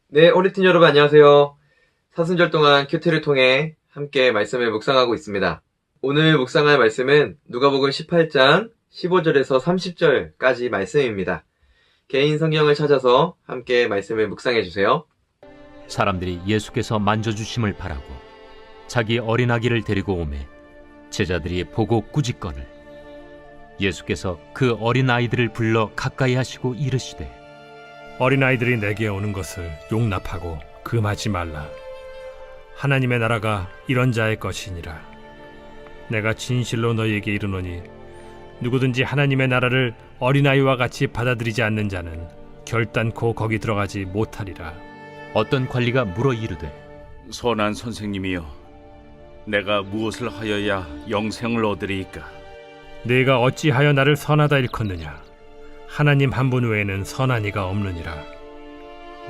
네, 오리틴 여러분 안녕하세요. 사순절 동안 큐티를 통해 함께 말씀을 묵상하고 있습니다. 오늘 묵상할 말씀은 누가복음 18장 15절에서 30절까지 말씀입니다. 개인 성경을 찾아서 함께 말씀을 묵상해 주세요. 사람들이 예수께서 만져주심을 바라고 자기 어린 아기를 데리고 오매 제자들이 보고 꾸짖거늘 예수께서 그 어린 아이들을 불러 가까이 하시고 이르시되 어린아이들이 내게 오는 것을 용납하고 금하지 말라. 하나님의 나라가 이런 자의 것이니라. 내가 진실로 너희에게 이르노니 누구든지 하나님의 나라를 어린아이와 같이 받아들이지 않는 자는 결단코 거기 들어가지 못하리라. 어떤 관리가 물어 이르되 선한 선생님이여, 내가 무엇을 하여야 영생을 얻으리이까? 네가 어찌하여 나를 선하다 일컫느냐? 하나님 한 분 외에는 선한 이가 없느니라.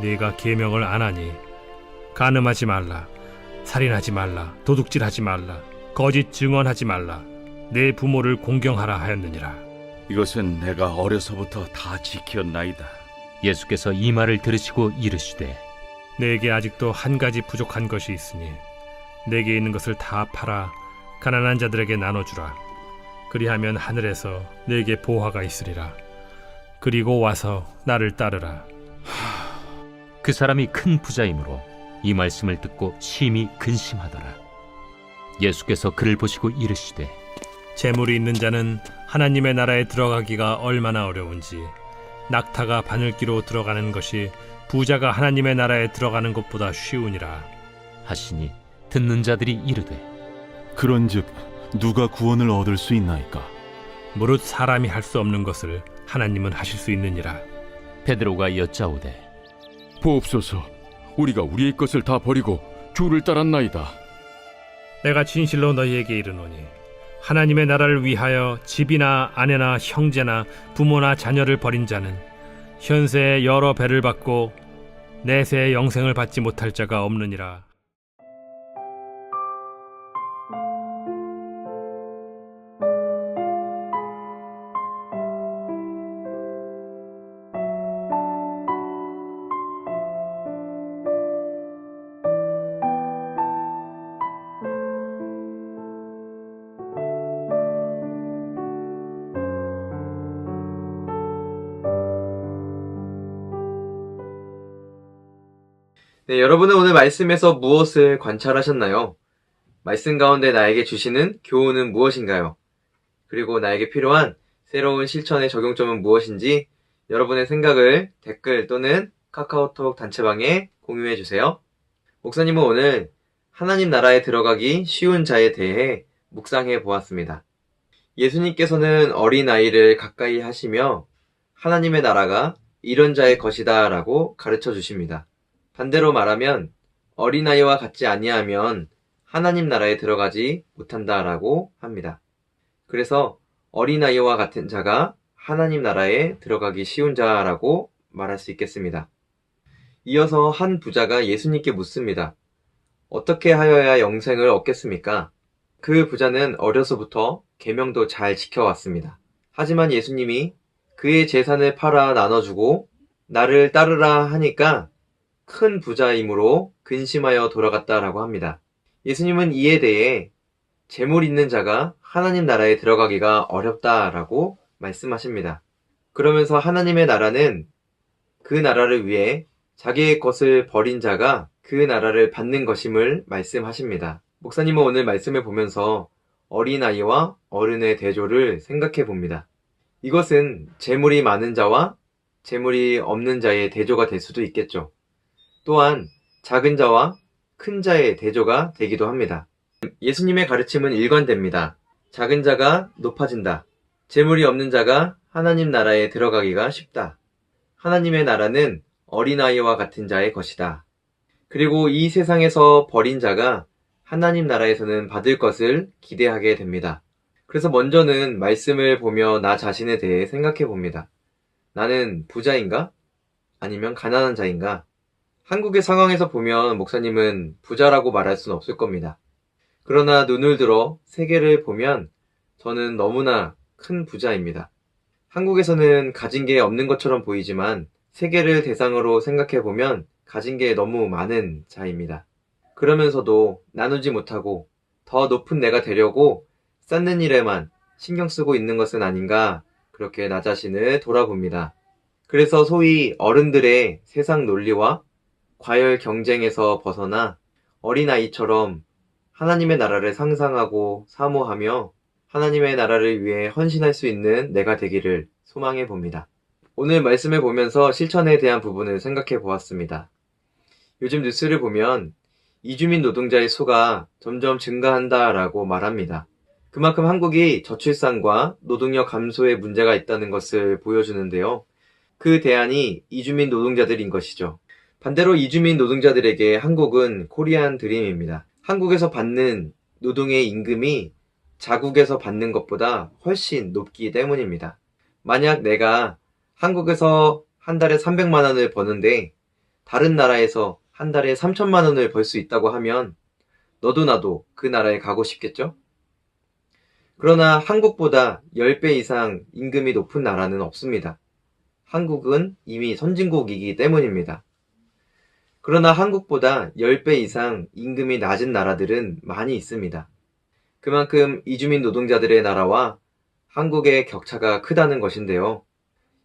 네가 계명을 안 하니 간음하지 말라, 살인하지 말라, 도둑질하지 말라, 거짓 증언하지 말라, 내 부모를 공경하라 하였느니라. 이것은 내가 어려서부터 다 지켰나이다. 예수께서 이 말을 들으시고 이르시되 내게 아직도 한 가지 부족한 것이 있으니 내게 있는 것을 다 팔아 가난한 자들에게 나눠주라. 그리하면 하늘에서 내게 보화가 있으리라. 그리고 와서 나를 따르라. 그 사람이 큰 부자이므로 이 말씀을 듣고 심히 근심하더라. 예수께서 그를 보시고 이르시되 재물이 있는 자는 하나님의 나라에 들어가기가 얼마나 어려운지 낙타가 바늘기로 들어가는 것이 부자가 하나님의 나라에 들어가는 것보다 쉬우니라 하시니 듣는 자들이 이르되 그런즉 누가 구원을 얻을 수 있나이까? 무릇 사람이 할 수 없는 것을 하나님은 하실 수 있느니라. 베드로가 여짜오되 보옵소서, 우리가 우리의 것을 다 버리고 주를 따랐나이다. 내가 진실로 너희에게 이르노니 하나님의 나라를 위하여 집이나 아내나 형제나 부모나 자녀를 버린 자는 현세에 여러 배를 받고 내세에 영생을 받지 못할 자가 없느니라. 네, 여러분은 오늘 말씀에서 무엇을 관찰하셨나요? 말씀 가운데 나에게 주시는 교훈은 무엇인가요? 그리고 나에게 필요한 새로운 실천의 적용점은 무엇인지 여러분의 생각을 댓글 또는 카카오톡 단체방에 공유해 주세요. 목사님은 오늘 하나님 나라에 들어가기 쉬운 자에 대해 묵상해 보았습니다. 예수님께서는 어린아이를 가까이 하시며 하나님의 나라가 이런 자의 것이다 라고 가르쳐 주십니다. 반대로 말하면 어린아이와 같지 아니하면 하나님 나라에 들어가지 못한다라고 합니다. 그래서 어린아이와 같은 자가 하나님 나라에 들어가기 쉬운 자라고 말할 수 있겠습니다. 이어서 한 부자가 예수님께 묻습니다. 어떻게 하여야 영생을 얻겠습니까? 그 부자는 어려서부터 계명도 잘 지켜왔습니다. 하지만 예수님이 그의 재산을 팔아 나눠주고 나를 따르라 하니까 큰 부자이므로 근심하여 돌아갔다라고 합니다. 예수님은 이에 대해 재물 있는 자가 하나님 나라에 들어가기가 어렵다라고 말씀하십니다. 그러면서 하나님의 나라는 그 나라를 위해 자기의 것을 버린 자가 그 나라를 받는 것임을 말씀하십니다. 목사님은 오늘 말씀을 보면서 어린아이와 어른의 대조를 생각해 봅니다. 이것은 재물이 많은 자와 재물이 없는 자의 대조가 될 수도 있겠죠. 또한 작은 자와 큰 자의 대조가 되기도 합니다. 예수님의 가르침은 일관됩니다. 작은 자가 높아진다. 재물이 없는 자가 하나님 나라에 들어가기가 쉽다. 하나님의 나라는 어린아이와 같은 자의 것이다. 그리고 이 세상에서 버린 자가 하나님 나라에서는 받을 것을 기대하게 됩니다. 그래서 먼저는 말씀을 보며 나 자신에 대해 생각해 봅니다. 나는 부자인가? 아니면 가난한 자인가? 한국의 상황에서 보면 목사님은 부자라고 말할 수는 없을 겁니다. 그러나 눈을 들어 세계를 보면 저는 너무나 큰 부자입니다. 한국에서는 가진 게 없는 것처럼 보이지만 세계를 대상으로 생각해 보면 가진 게 너무 많은 자입니다. 그러면서도 나누지 못하고 더 높은 내가 되려고 쌓는 일에만 신경 쓰고 있는 것은 아닌가, 그렇게 나 자신을 돌아봅니다. 그래서 소위 어른들의 세상 논리와 과열 경쟁에서 벗어나 어린아이처럼 하나님의 나라를 상상하고 사모하며 하나님의 나라를 위해 헌신할 수 있는 내가 되기를 소망해 봅니다. 오늘 말씀을 보면서 실천에 대한 부분을 생각해 보았습니다. 요즘 뉴스를 보면 이주민 노동자의 수가 점점 증가한다라고 말합니다. 그만큼 한국이 저출산과 노동력 감소에 문제가 있다는 것을 보여주는데요. 그 대안이 이주민 노동자들인 것이죠. 반대로 이주민 노동자들에게 한국은 코리안 드림입니다. 한국에서 받는 노동의 임금이 자국에서 받는 것보다 훨씬 높기 때문입니다. 만약 내가 한국에서 한 달에 300만 원을 버는데 다른 나라에서 한 달에 3천만 원을 벌 수 있다고 하면 너도 나도 그 나라에 가고 싶겠죠? 그러나 한국보다 10배 이상 임금이 높은 나라는 없습니다. 한국은 이미 선진국이기 때문입니다. 그러나 한국보다 10배 이상 임금이 낮은 나라들은 많이 있습니다. 그만큼 이주민 노동자들의 나라와 한국의 격차가 크다는 것인데요.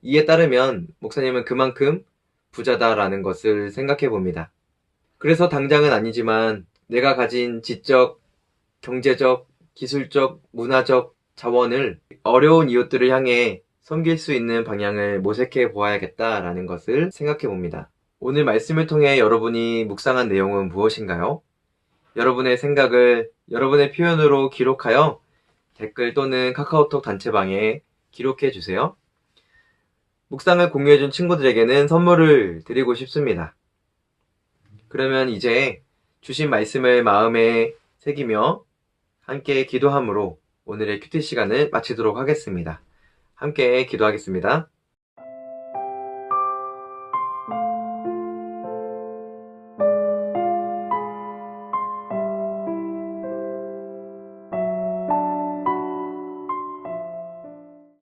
이에 따르면 목사님은 그만큼 부자다라는 것을 생각해 봅니다. 그래서 당장은 아니지만 내가 가진 지적, 경제적, 기술적, 문화적 자원을 어려운 이웃들을 향해 섬길 수 있는 방향을 모색해 보아야겠다라는 것을 생각해 봅니다. 오늘 말씀을 통해 여러분이 묵상한 내용은 무엇인가요? 여러분의 생각을 여러분의 표현으로 기록하여 댓글 또는 카카오톡 단체방에 기록해 주세요. 묵상을 공유해준 친구들에게는 선물을 드리고 싶습니다. 그러면 이제 주신 말씀을 마음에 새기며 함께 기도함으로 오늘의 큐티 시간을 마치도록 하겠습니다. 함께 기도하겠습니다.